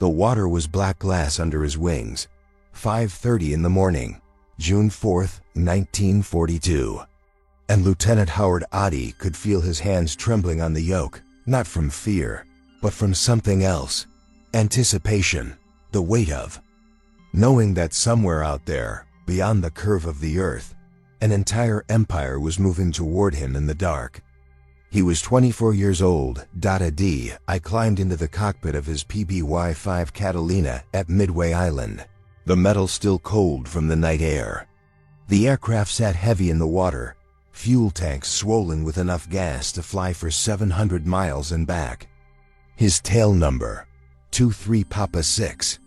The water was black glass under his wings. 5:30 in the morning, June 4th, 1942. And Lieutenant Howard Ady could feel his hands trembling on the yoke, not from fear, but from something else. Anticipation, the weight of knowing that somewhere out there, beyond the curve of the earth, an entire empire was moving toward him in the dark. He was 24 years old. WW2. I climbed into the cockpit of his PBY Catalina at Midway Island, the metal still cold from the night air. The aircraft sat heavy in the water, fuel tanks swollen with enough gas to fly for 700 miles and back. His tail number, 23 Papa 6.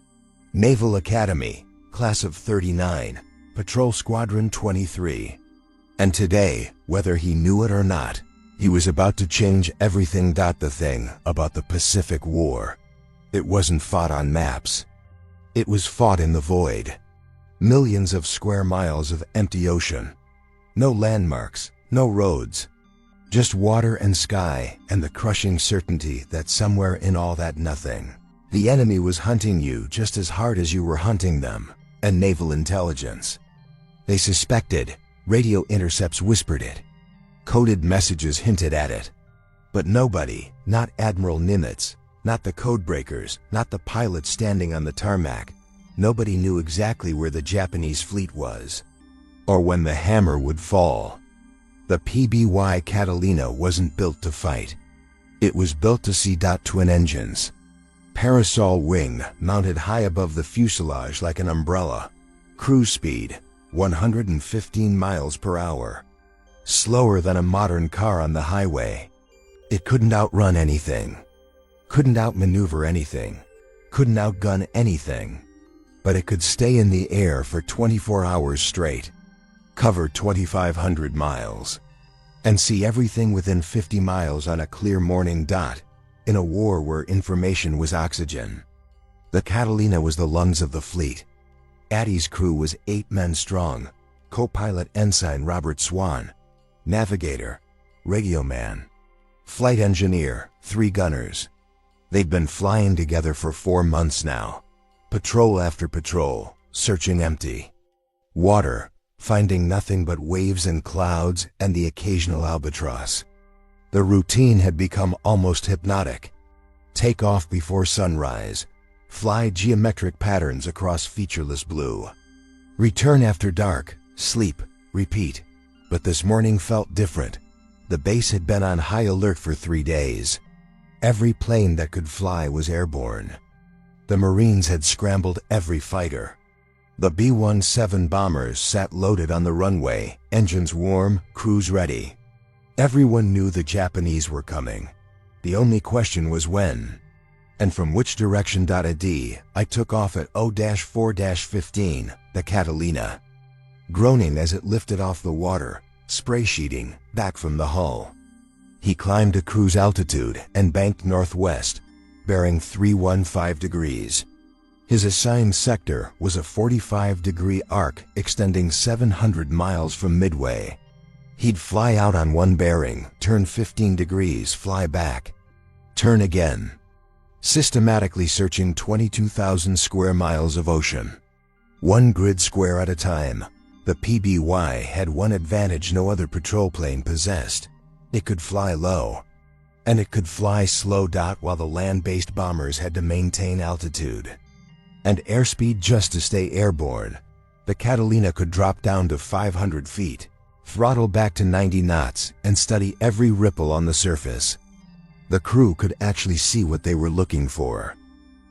Naval Academy, Class of 39, Patrol Squadron 23. And today, whether he knew it or not, he was about to change everything. The thing about the Pacific War, it wasn't fought on maps. It was fought in the void. Millions of square miles of empty ocean. No landmarks, no roads. Just water and sky and the crushing certainty that somewhere in all that nothing, the enemy was hunting you just as hard as you were hunting them. And naval intelligence. They suspected, radio intercepts whispered it. Coded messages hinted at it. But nobody, not Admiral Nimitz, not the codebreakers, not the pilots standing on the tarmac, nobody knew exactly where the Japanese fleet was, or when the hammer would fall. The PBY Catalina wasn't built to fight. It was built to see. Twin engines. Parasol wing mounted high above the fuselage like an umbrella. Cruise speed, 115 miles per hour. Slower than a modern car on the highway. It couldn't outrun anything. Couldn't outmaneuver anything. Couldn't outgun anything. But it could stay in the air for 24 hours straight. Cover 2,500 miles. And see everything within 50 miles on a clear morning. In a war where information was oxygen. The Catalina was the lungs of the fleet. Ady's crew was 8 men strong. Co-pilot Ensign Robert Swan. Navigator, radioman. Flight engineer, 3 gunners. They'd been flying together for 4 months now. Patrol after patrol, searching empty water, finding nothing but waves and clouds and the occasional albatross. The routine had become almost hypnotic. Take off before sunrise. Fly geometric patterns across featureless blue. Return after dark. Sleep. Repeat. But this morning felt different. The base had been on high alert for 3 days. Every plane that could fly was airborne. The Marines had scrambled every fighter. The B-17 bombers sat loaded on the runway, engines warm, crews ready. Everyone knew the Japanese were coming. The only question was when. And from which direction. I took off at 0-4-15, the Catalina. Groaning as it lifted off the water, spray sheeting, back from the hull. He climbed to cruise altitude and banked northwest, bearing 315 degrees. His assigned sector was a 45-degree arc extending 700 miles from Midway. He'd fly out on one bearing, turn 15 degrees, fly back. Turn again. Systematically searching 22,000 square miles of ocean. One grid square at a time. The PBY had one advantage no other patrol plane possessed. It could fly low. And it could fly slow. While the land-based bombers had to maintain altitude and airspeed just to stay airborne. The Catalina could drop down to 500 feet. Throttle back to 90 knots and study every ripple on the surface. The crew could actually see what they were looking for.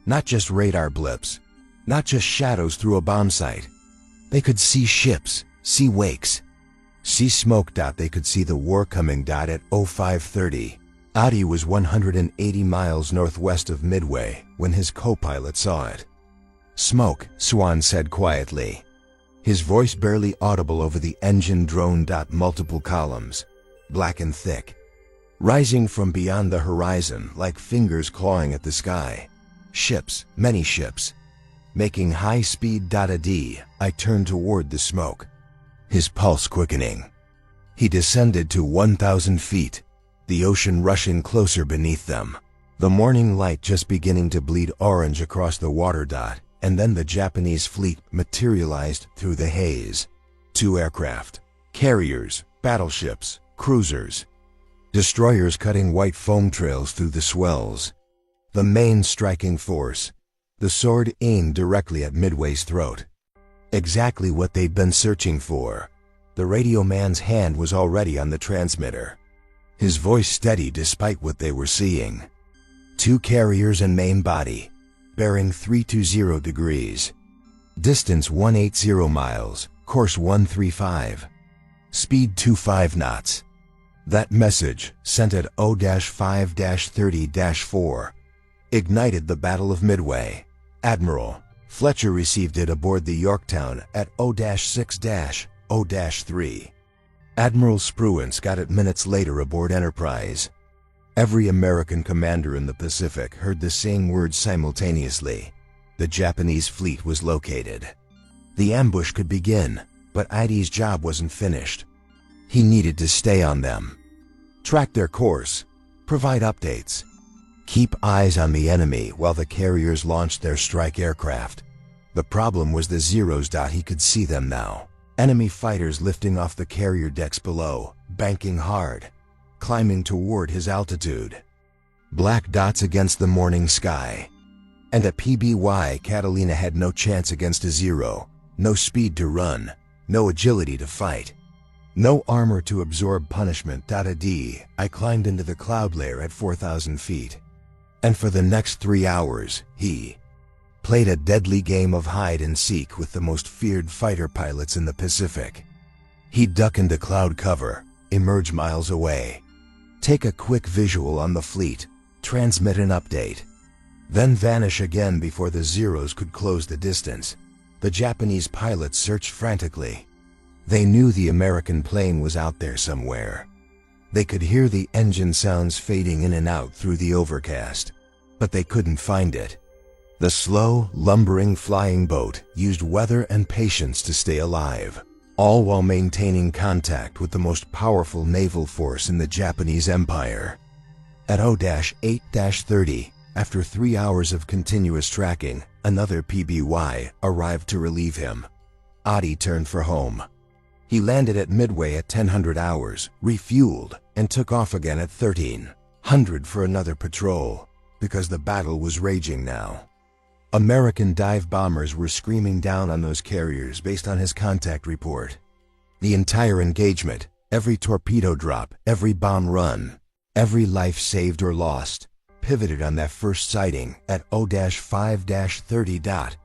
Not just radar blips, not just shadows through a bomb sight. They could see ships, see wakes, see smoke. They could see the war coming. At 0530, Ady was 180 miles northwest of Midway when his co-pilot saw it. Smoke, Swan said quietly. His voice barely audible over the engine drone. Multiple columns, black and thick, rising from beyond the horizon like fingers clawing at the sky. Ships, many ships, making high speed. I turned toward the smoke, his pulse quickening. He descended to 1,000 feet, the ocean rushing closer beneath them. The morning light just beginning to bleed orange across the water dot, and then the Japanese fleet materialized through the haze. 2 aircraft, carriers, battleships, cruisers, destroyers cutting white foam trails through the swells. The main striking force, the sword aimed directly at Midway's throat. Exactly what they'd been searching for. The radio man's hand was already on the transmitter, his voice steady despite what they were seeing. 2 carriers and main body, bearing 320 degrees. Distance 180 miles, course 135. Speed 25 knots. That message, sent at 0-5-30-4, ignited the Battle of Midway. Admiral Fletcher received it aboard the Yorktown at 0-6-0-3. Admiral Spruance got it minutes later aboard Enterprise. Every American commander in the Pacific heard the same words simultaneously. The Japanese fleet was located. The ambush could begin, but Ady's job wasn't finished. He needed to stay on them, track their course, provide updates, keep eyes on the enemy while the carriers launched their strike aircraft. The problem was the zeros. He could see them now. Enemy fighters lifting off the carrier decks below, banking hard, climbing toward his altitude. Black dots against the morning sky. And a PBY Catalina had no chance against a zero, no speed to run, no agility to fight, no armor to absorb punishment. I climbed into the cloud layer at 4,000 feet. And for the next 3 hours, he played a deadly game of hide and seek with the most feared fighter pilots in the Pacific. He'd duck into cloud cover, emerge miles away, take a quick visual on the fleet, transmit an update, then vanish again before the zeros could close the distance. The Japanese pilots searched frantically. They knew the American plane was out there somewhere. They could hear the engine sounds fading in and out through the overcast, but they couldn't find it. The slow, lumbering flying boat used weather and patience to stay alive, all while maintaining contact with the most powerful naval force in the Japanese Empire. At 0-8-30, after 3 hours of continuous tracking, another PBY arrived to relieve him. Ady turned for home. He landed at Midway at 1000 hours, refueled, and took off again at 1300 for another patrol, because the battle was raging now. American dive bombers were screaming down on those carriers based on his contact report. The entire engagement, every torpedo drop, every bomb run, every life saved or lost, pivoted on that first sighting at 0-5-30.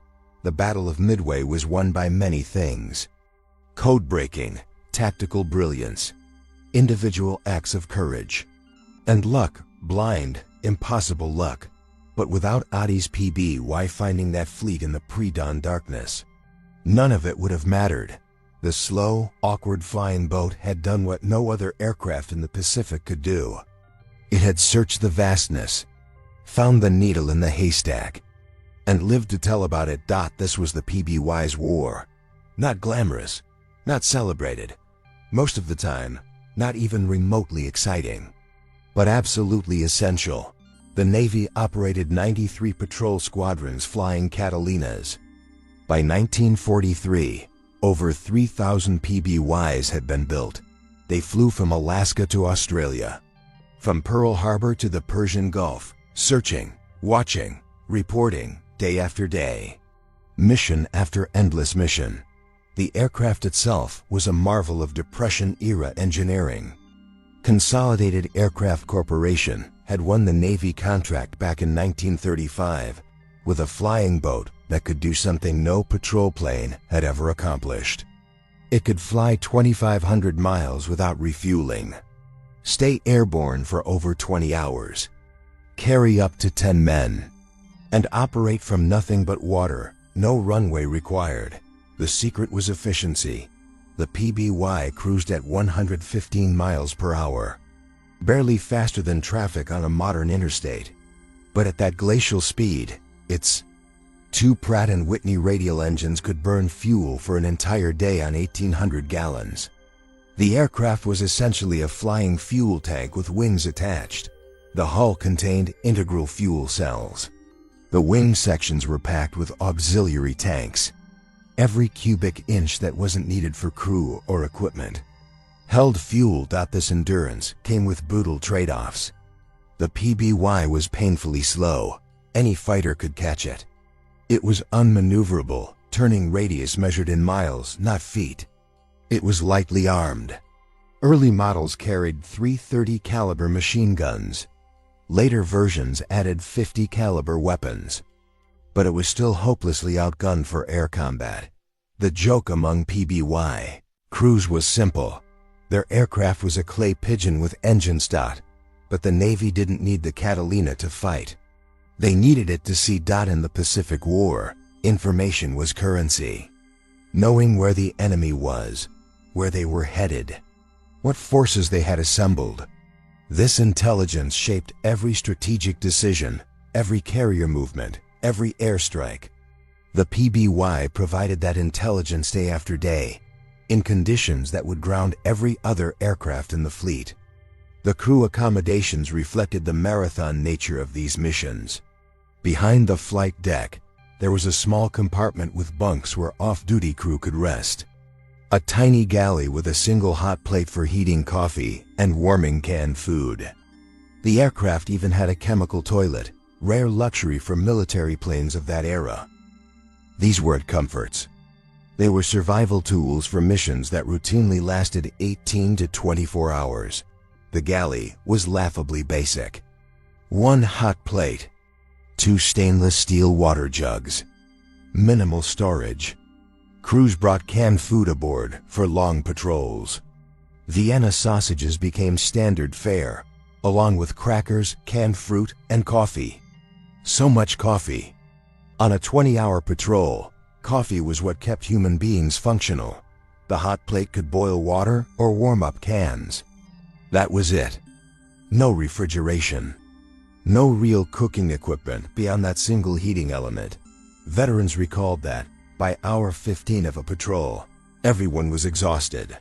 The Battle of Midway was won by many things: code breaking, tactical brilliance, individual acts of courage, and luck, blind, impossible luck. But without Ady's PBY finding that fleet in the pre-dawn darkness, none of it would have mattered. The slow, awkward flying boat had done what no other aircraft in the Pacific could do. It had searched the vastness, found the needle in the haystack, and lived to tell about it. This was the PBY's war. Not glamorous, not celebrated, most of the time, not even remotely exciting, but absolutely essential. The Navy operated 93 patrol squadrons flying Catalinas. By 1943, over 3,000 PBYs had been built. They flew from Alaska to Australia, from Pearl Harbor to the Persian Gulf, searching, watching, reporting, day after day, mission after endless mission. The aircraft itself was a marvel of Depression-era engineering. Consolidated Aircraft Corporation had won the Navy contract back in 1935 with a flying boat that could do something no patrol plane had ever accomplished. It could fly 2,500 miles without refueling, stay airborne for over 20 hours, carry up to 10 men, and operate from nothing but water, no runway required. The secret was efficiency. The PBY cruised at 115 miles per hour, barely faster than traffic on a modern interstate. But at that glacial speed, its 2 Pratt & Whitney radial engines could burn fuel for an entire day on 1,800 gallons. The aircraft was essentially a flying fuel tank with wings attached. The hull contained integral fuel cells. The wing sections were packed with auxiliary tanks. Every cubic inch that wasn't needed for crew or equipment held fuel. This endurance came with brutal trade-offs. The PBY was painfully slow. Any fighter could catch it. It was unmaneuverable, turning radius measured in miles, not feet. It was lightly armed. Early models carried .330 caliber machine guns. Later versions added .50 caliber weapons. But it was still hopelessly outgunned for air combat. The joke among PBY crews was simple. Their aircraft was a clay pigeon with engine stop, but the Navy didn't need the Catalina to fight. They needed it to see. In the Pacific War, information was currency. Knowing where the enemy was, where they were headed, what forces they had assembled. This intelligence shaped every strategic decision, every carrier movement, every airstrike. The PBY provided that intelligence day after day, in conditions that would ground every other aircraft in the fleet. The crew accommodations reflected the marathon nature of these missions. Behind the flight deck, there was a small compartment with bunks where off-duty crew could rest. A tiny galley with a single hot plate for heating coffee and warming canned food. The aircraft even had a chemical toilet, rare luxury for military planes of that era. These weren't comforts. They were survival tools for missions that routinely lasted 18 to 24 hours. The galley was laughably basic. One hot plate, 2 stainless steel water jugs, minimal storage. Crews brought canned food aboard for long patrols. Vienna sausages became standard fare, along with crackers, canned fruit, and coffee. So much coffee. On a 20-hour patrol, coffee was what kept human beings functional. The hot plate could boil water or warm up cans. That was it. No refrigeration. No real cooking equipment beyond that single heating element. Veterans recalled that, by hour 15 of a patrol, everyone was exhausted.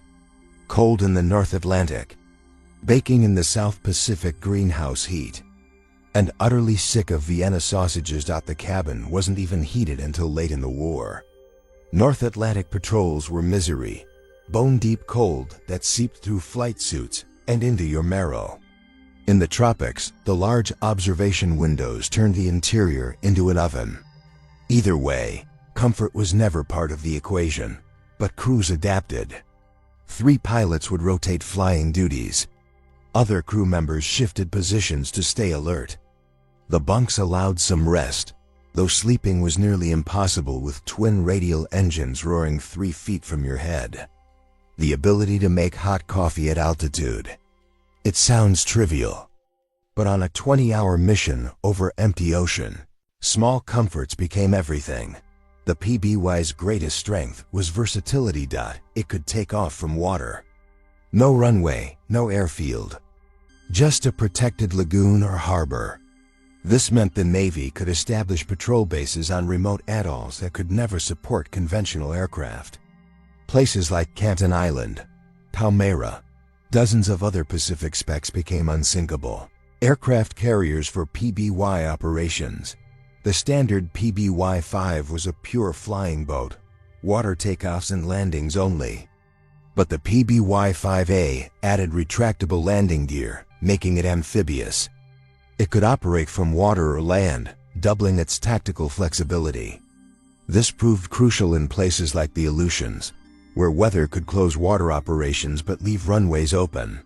Cold in the North Atlantic, baking in the South Pacific greenhouse heat, and utterly sick of Vienna sausages. The cabin wasn't even heated until late in the war. North Atlantic patrols were misery, bone-deep cold that seeped through flight suits and into your marrow. In the tropics, the large observation windows turned the interior into an oven. Either way, comfort was never part of the equation, but crews adapted. 3 pilots would rotate flying duties. Other crew members shifted positions to stay alert. The bunks allowed some rest, though sleeping was nearly impossible with twin radial engines roaring 3 feet from your head. The ability to make hot coffee at altitude. It sounds trivial, but on a 20-hour mission over empty ocean, small comforts became everything. The PBY's greatest strength was versatility. It could take off from water. No runway, no airfield. Just a protected lagoon or harbor. This meant the Navy could establish patrol bases on remote atolls that could never support conventional aircraft. Places like Canton Island, Palmyra, dozens of other Pacific specs became unsinkable. Aircraft carriers for PBY operations. The standard PBY-5 was a pure flying boat, water takeoffs and landings only. But the PBY-5A added retractable landing gear, making it amphibious. It could operate from water or land, doubling its tactical flexibility. This proved crucial in places like the Aleutians, where weather could close water operations but leave runways open.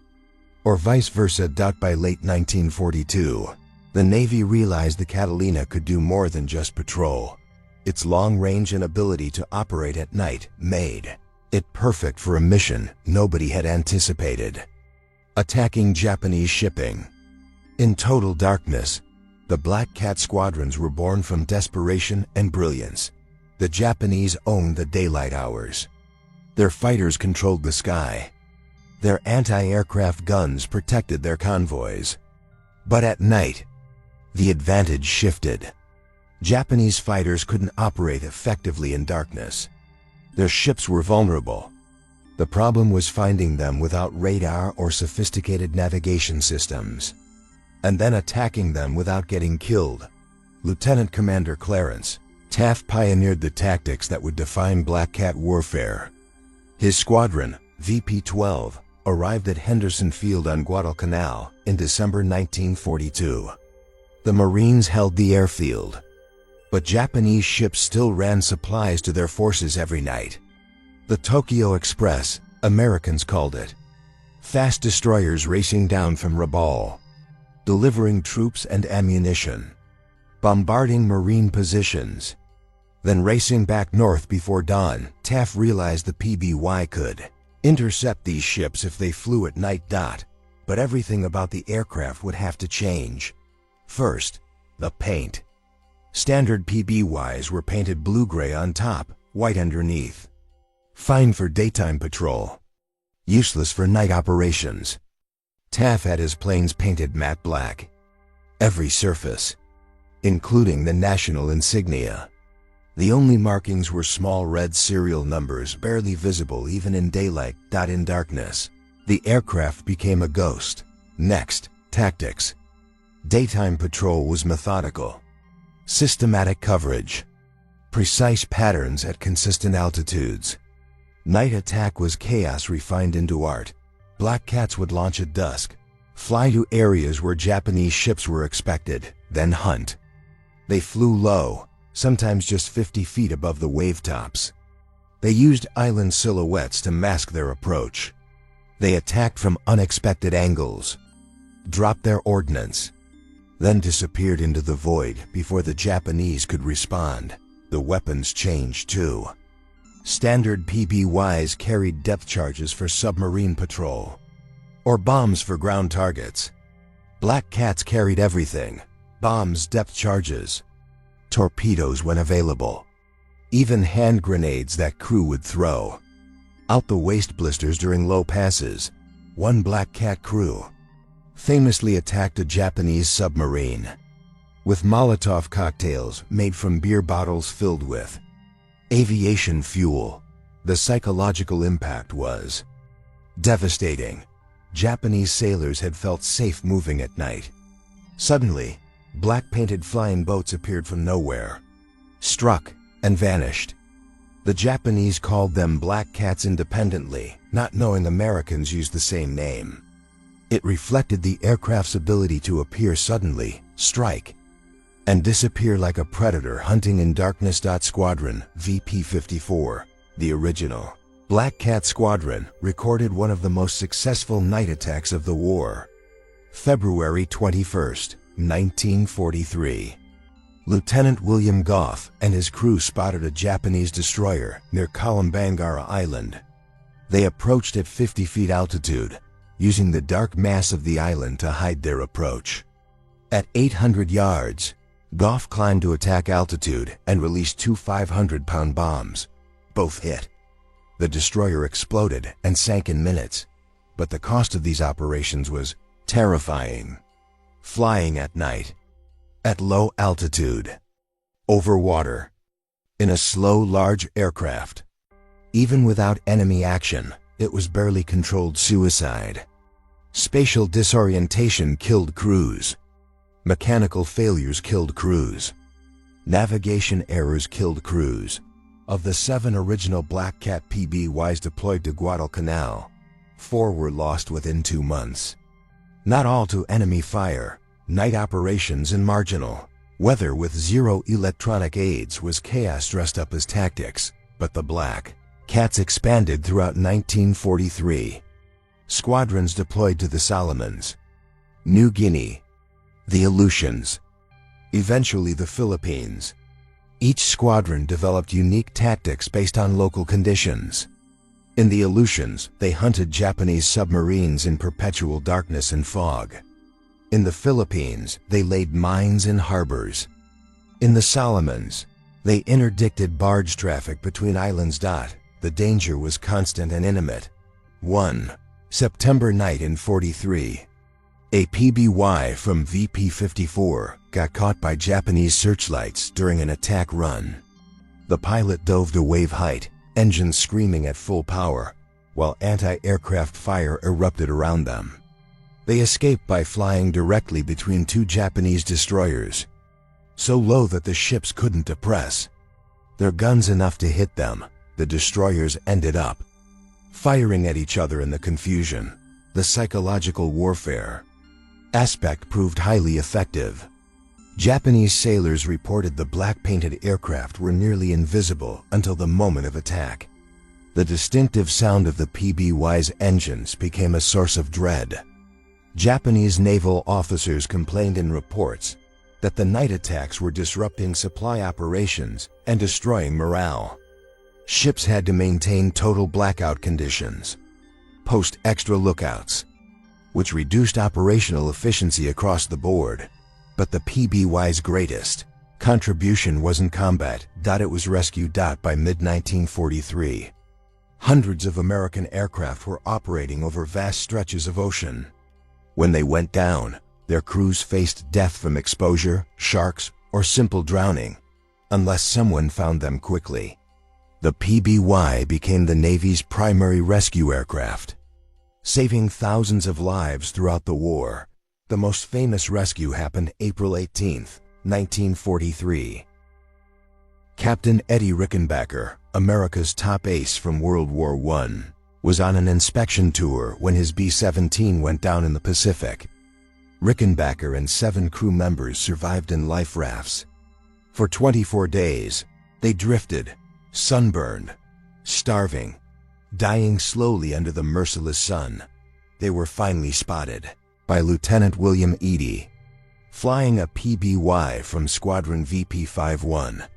Or vice versa. By late 1942, the Navy realized the Catalina could do more than just patrol. Its long range and ability to operate at night made it perfect for a mission nobody had anticipated: attacking Japanese shipping. In total darkness, the Black Cat squadrons were born from desperation and brilliance. The Japanese owned the daylight hours. Their fighters controlled the sky. Their anti-aircraft guns protected their convoys. But at night, the advantage shifted. Japanese fighters couldn't operate effectively in darkness. Their ships were vulnerable. The problem was finding them without radar or sophisticated navigation systems. and then attacking them without getting killed. Lieutenant Commander Clarence Taft pioneered the tactics that would define Black Cat warfare. His squadron, VP-12, arrived at Henderson Field on Guadalcanal in December 1942. The Marines held the airfield, but Japanese ships still ran supplies to their forces every night. The Tokyo Express, Americans called it. Fast destroyers racing down from Rabaul, delivering troops and ammunition, bombarding Marine positions, then racing back north before dawn. Taft realized the PBY could intercept these ships if they flew at night. But everything about the aircraft would have to change. First, the paint. Standard PBYs were painted blue-gray on top, white underneath. Fine for daytime patrol, useless for night operations. Taft had his planes painted matte black. Every surface, including the national insignia. The only markings were small red serial numbers barely visible even in daylight. In darkness, the aircraft became a ghost. Next, tactics. Daytime patrol was methodical. Systematic coverage. Precise patterns at consistent altitudes. Night attack was chaos refined into art. Black Cats would launch at dusk, fly to areas where Japanese ships were expected, then hunt. They flew low, sometimes just 50 feet above the wave tops. They used island silhouettes to mask their approach. They attacked from unexpected angles, dropped their ordnance, then disappeared into the void before the Japanese could respond. The weapons changed too. Standard PBYs carried depth charges for submarine patrol, or bombs for ground targets. Black Cats carried everything: bombs, depth charges, torpedoes when available, even hand grenades that crew would throw. Out the waist blisters during low passes. One Black Cat crew famously attacked a Japanese submarine with Molotov cocktails made from beer bottles filled with aviation fuel. The psychological impact was devastating. Japanese sailors had felt safe moving at night. Suddenly, black-painted flying boats appeared from nowhere, struck, and vanished. The Japanese called them Black Cats independently, not knowing Americans used the same name. It reflected the aircraft's ability to appear suddenly, strike, and disappear like a predator hunting in darkness. Squadron VP-54, the original Black Cat Squadron, recorded one of the most successful night attacks of the war. February 21st, 1943. Lieutenant William Goff and his crew spotted a Japanese destroyer near Kalimanjaro Island. They approached at 50 feet altitude, using the dark mass of the island to hide their approach. At 800 yards, Goff climbed to attack altitude and released two 500-pound bombs. Both hit. The destroyer exploded and sank in minutes, but the cost of these operations was terrifying. Flying at night, at low altitude, over water, in a slow, large aircraft. Even without enemy action, it was barely controlled suicide. Spatial disorientation killed crews. Mechanical failures killed crews. Navigation errors killed crews. Of the 7 original Black Cat PBYs deployed to Guadalcanal, 4 were lost within 2 months. Not all to enemy fire. Night operations and marginal. Weather with zero electronic aids was chaos dressed up as tactics, but the Black Cats expanded throughout 1943. Squadrons deployed to the Solomons, New Guinea, the Aleutians, eventually the Philippines. Each squadron developed unique tactics based on local conditions. In the Aleutians, they hunted Japanese submarines in perpetual darkness and fog. In the Philippines, they laid mines in harbors. In the Solomons, they interdicted barge traffic between islands. The danger was constant and intimate. 1. September night in 43. A PBY from VP-54 got caught by Japanese searchlights during an attack run. The pilot dove to wave height, engines screaming at full power, while anti-aircraft fire erupted around them. They escaped by flying directly between two Japanese destroyers, so low that the ships couldn't depress their guns enough to hit them. The destroyers ended up firing at each other in the confusion. The psychological warfare aspect proved highly effective. Japanese sailors reported the black-painted aircraft were nearly invisible until the moment of attack. The distinctive sound of the PBY's engines became a source of dread. Japanese naval officers complained in reports that the night attacks were disrupting supply operations and destroying morale. Ships had to maintain total blackout conditions, post extra lookouts, which reduced operational efficiency across the board. But the PBY's greatest contribution wasn't combat. It was rescue. By mid-1943, hundreds of American aircraft were operating over vast stretches of ocean. When they went down, their crews faced death from exposure, sharks, or simple drowning, unless someone found them quickly. The PBY became the Navy's primary rescue aircraft, saving thousands of lives throughout the war. The most famous rescue happened April 18, 1943. Captain Eddie Rickenbacker, America's top ace from World War I, was on an inspection tour when his B-17 went down in the Pacific. Rickenbacker and 7 crew members survived in life rafts. For 24 days, they drifted, sunburned, starving, dying slowly under the merciless sun. They were finally spotted by Lieutenant William Ady, flying a PBY from Squadron VP-51.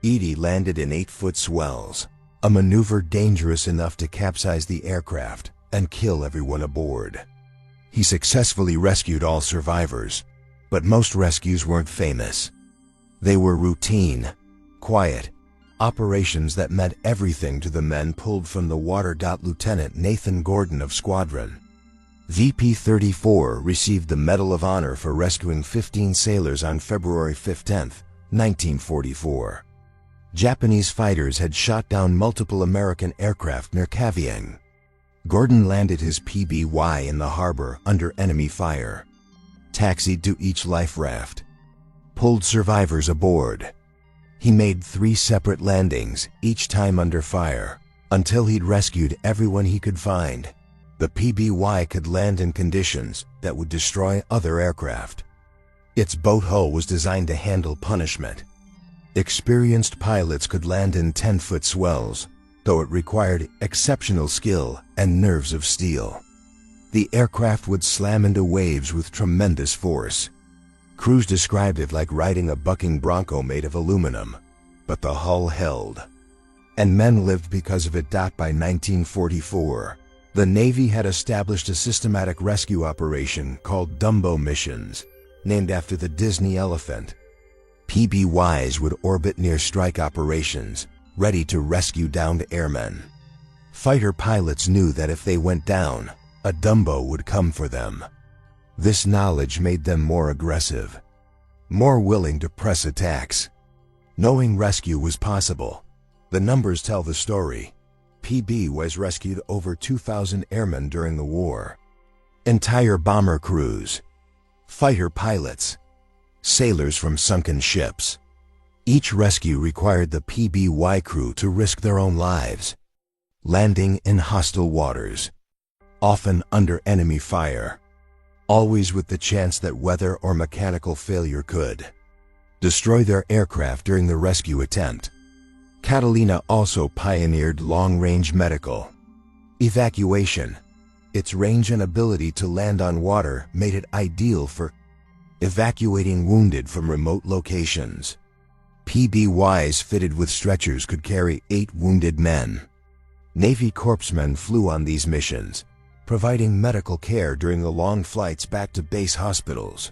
Ady landed in 8-foot swells, a maneuver dangerous enough to capsize the aircraft and kill everyone aboard. He successfully rescued all survivors, but most rescues weren't famous. They were routine, quiet operations that meant everything to the men pulled from the water. Lieutenant Nathan Gordon of Squadron VP-34 received the Medal of Honor for rescuing 15 sailors on February 15, 1944. Japanese fighters had shot down multiple American aircraft near Kavieng. Gordon landed his PBY in the harbor under enemy fire, taxied to each life raft, pulled survivors aboard. He made 3 separate landings, each time under fire, until he'd rescued everyone he could find. The PBY could land in conditions that would destroy other aircraft. Its boat hull was designed to handle punishment. Experienced pilots could land in 10-foot swells, though it required exceptional skill and nerves of steel. The aircraft would slam into waves with tremendous force. Crews described it like riding a bucking bronco made of aluminum, but the hull held, and men lived because of it. By 1944, the Navy had established a systematic rescue operation called Dumbo missions, named after the Disney elephant. PBYs would orbit near strike operations, ready to rescue downed airmen. Fighter pilots knew that if they went down, a Dumbo would come for them. This knowledge made them more aggressive, more willing to press attacks. Knowing rescue was possible, the numbers tell the story. PBYs rescued over 2,000 airmen during the war. Entire bomber crews, fighter pilots, sailors from sunken ships. Each rescue required the PBY crew to risk their own lives, landing in hostile waters, often under enemy fire, always with the chance that weather or mechanical failure could destroy their aircraft during the rescue attempt. Catalina also pioneered long-range medical evacuation. Its range and ability to land on water made it ideal for evacuating wounded from remote locations. PBYs fitted with stretchers could carry 8 wounded men. Navy corpsmen flew on these missions, providing medical care during the long flights back to base hospitals.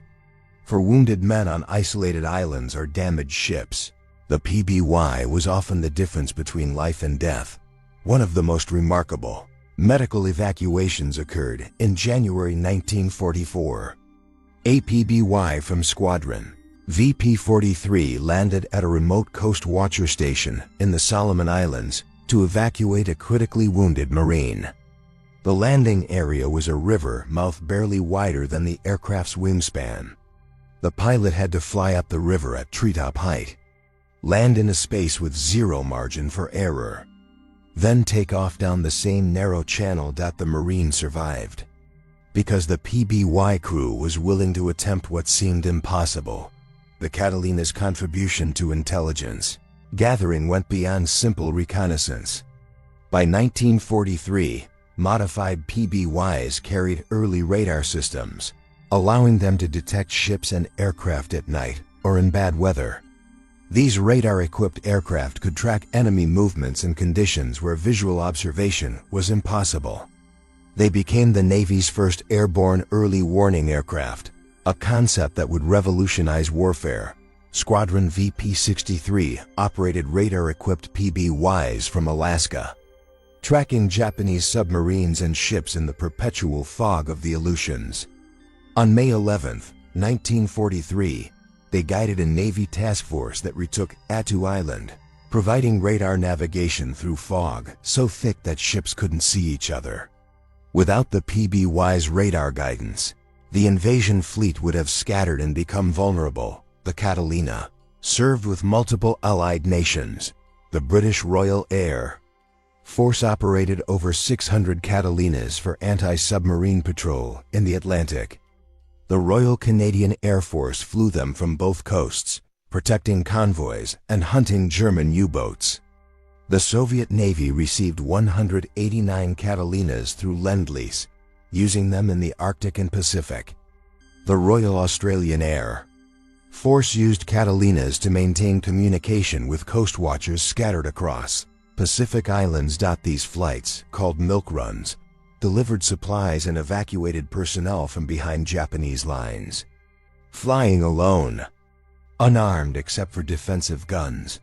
For wounded men on isolated islands or damaged ships, the PBY was often the difference between life and death. One of the most remarkable medical evacuations occurred in January 1944. A PBY from Squadron VP-43 landed at a remote coast watcher station in the Solomon Islands to evacuate a critically wounded Marine. The landing area was a river mouth barely wider than the aircraft's wingspan. The pilot had to fly up the river at treetop height, land in a space with zero margin for error, then take off down the same narrow channel. The Marine survived because the PBY crew was willing to attempt what seemed impossible. The Catalina's contribution to intelligence gathering went beyond simple reconnaissance. By 1943, modified PBYs carried early radar systems, allowing them to detect ships and aircraft at night or in bad weather. These radar-equipped aircraft could track enemy movements in conditions where visual observation was impossible. They became the Navy's first airborne early warning aircraft, a concept that would revolutionize warfare. Squadron VP-63 operated radar-equipped PBYs from Alaska, tracking Japanese submarines and ships in the perpetual fog of the Aleutians. On May 11, 1943, they guided a Navy task force that retook Attu Island, providing radar navigation through fog so thick that ships couldn't see each other. Without the PBY's radar guidance, the invasion fleet would have scattered and become vulnerable. The Catalina served with multiple allied nations. The British Royal Air Force operated over 600 Catalinas for anti-submarine patrol in the Atlantic. The Royal Canadian Air Force flew them from both coasts, protecting convoys and hunting German U-boats. The Soviet Navy received 189 Catalinas through Lend-Lease, using them in the Arctic and Pacific. The Royal Australian Air Force used Catalinas to maintain communication with coast watchers scattered across Pacific Islands. These flights, called milk runs, delivered supplies and evacuated personnel from behind Japanese lines. Flying alone, unarmed except for defensive guns,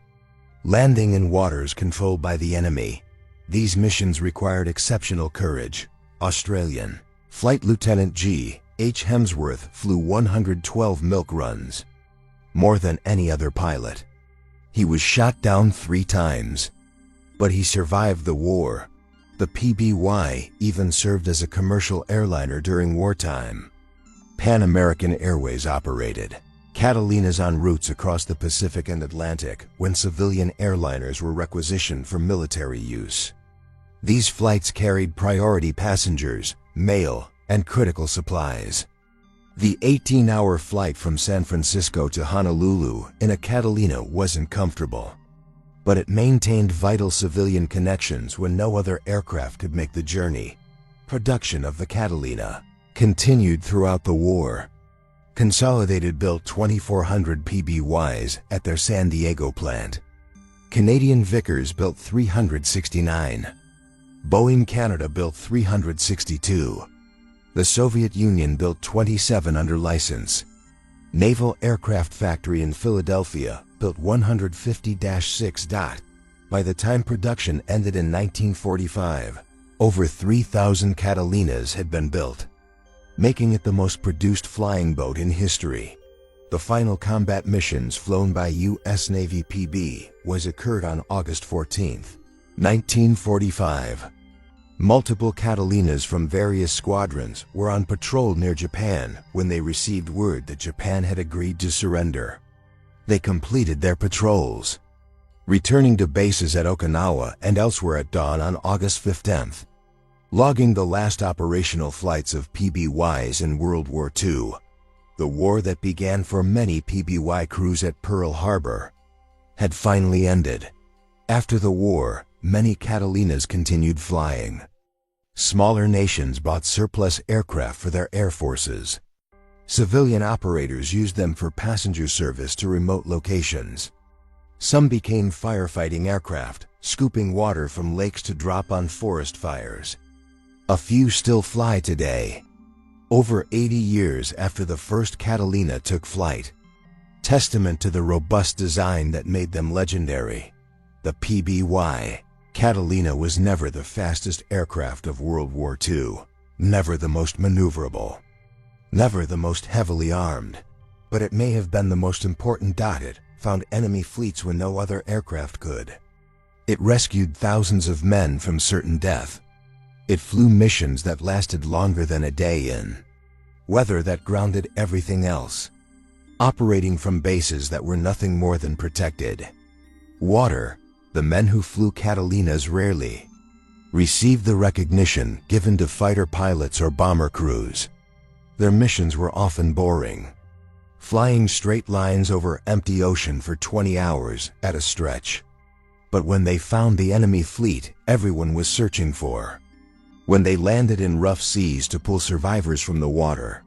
landing in waters controlled by the enemy. These missions required exceptional courage. Australian Flight Lieutenant G. H. Hemsworth flew 112 milk runs, more than any other pilot. He was shot down 3 times, but he survived the war. The PBY even served as a commercial airliner during wartime. Pan American Airways operated Catalinas on routes across the Pacific and Atlantic when civilian airliners were requisitioned for military use. These flights carried priority passengers, mail, and critical supplies. The 18-hour flight from San Francisco to Honolulu in a Catalina wasn't comfortable, but it maintained vital civilian connections when no other aircraft could make the journey. Production of the Catalina continued throughout the war. Consolidated built 2,400 PBYs at their San Diego plant. Canadian Vickers built 369. Boeing Canada built 362. The Soviet Union built 27 under license. Naval Aircraft Factory in Philadelphia built 150-6. By the time production ended in 1945, over 3,000 Catalinas had been built, making it the most produced flying boat in history. The final combat missions flown by U.S. Navy PB occurred on August 14, 1945. Multiple Catalinas from various squadrons were on patrol near Japan when they received word that Japan had agreed to surrender. They completed their patrols, returning to bases at Okinawa and elsewhere at dawn on August 15, logging the last operational flights of PBYs in World War II. The war that began for many PBY crews at Pearl Harbor had finally ended. After the war, many Catalinas continued flying. Smaller nations bought surplus aircraft for their air forces. Civilian operators used them for passenger service to remote locations. Some became firefighting aircraft, scooping water from lakes to drop on forest fires. A few still fly today, over 80 years after the first Catalina took flight. Testament to the robust design that made them legendary. The PBY Catalina was never the fastest aircraft of World War II, never the most maneuverable, never the most heavily armed, but it may have been the most important. It found enemy fleets when no other aircraft could. It rescued thousands of men from certain death. It flew missions that lasted longer than a day in weather that grounded everything else, operating from bases that were nothing more than protected. Water, the men who flew Catalinas rarely received the recognition given to fighter pilots or bomber crews. Their missions were often boring, flying straight lines over empty ocean for 20 hours at a stretch. But when they found the enemy fleet everyone was searching for, when they landed in rough seas to pull survivors from the water,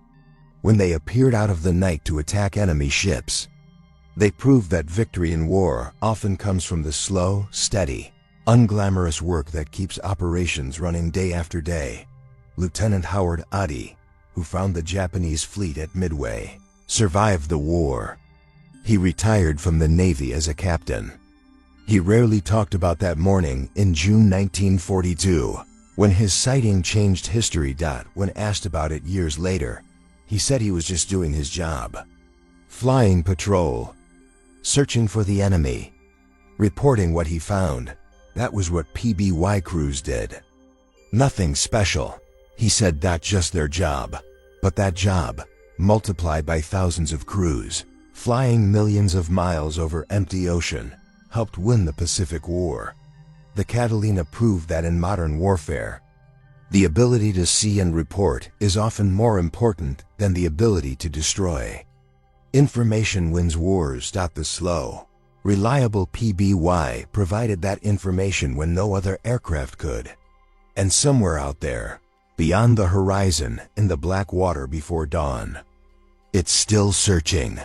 when they appeared out of the night to attack enemy ships, they proved that victory in war often comes from the slow, steady, unglamorous work that keeps operations running day after day. Lieutenant Howard Ady, who found the Japanese fleet at Midway, survived the war. He retired from the Navy as a captain. He rarely talked about that morning in June 1942, when his sighting changed history. When asked about it years later, he said he was just doing his job. Flying patrol, searching for the enemy, reporting what he found. That was what PBY crews did. Nothing special, he said, just their job. But that job, multiplied by thousands of crews, flying millions of miles over empty ocean, helped win the Pacific War. The Catalina proved that in modern warfare, the ability to see and report is often more important than the ability to destroy. Information wins wars. The slow, reliable PBY provided that information when no other aircraft could. And somewhere out there, beyond the horizon, in the black water before dawn, it's still searching.